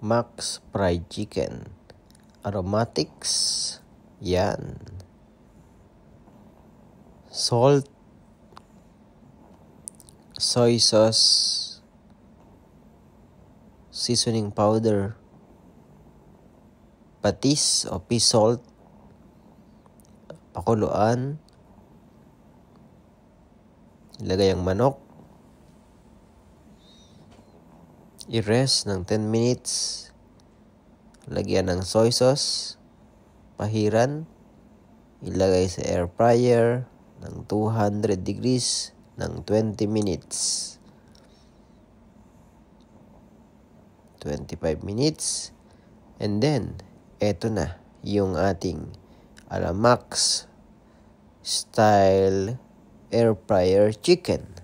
Max Fried Chicken. Aromatics. Yan. Salt. Soy sauce. Seasoning powder. Patis o pea salt. Pakuluan. Ilagay ang manok. I-rest ng 10 minutes. Lagyan ng soy sauce. Pahiran. Ilagay sa air fryer ng 200 degrees ng 20 minutes. 25 minutes. And then, eto na yung ating Alamax style air fryer chicken.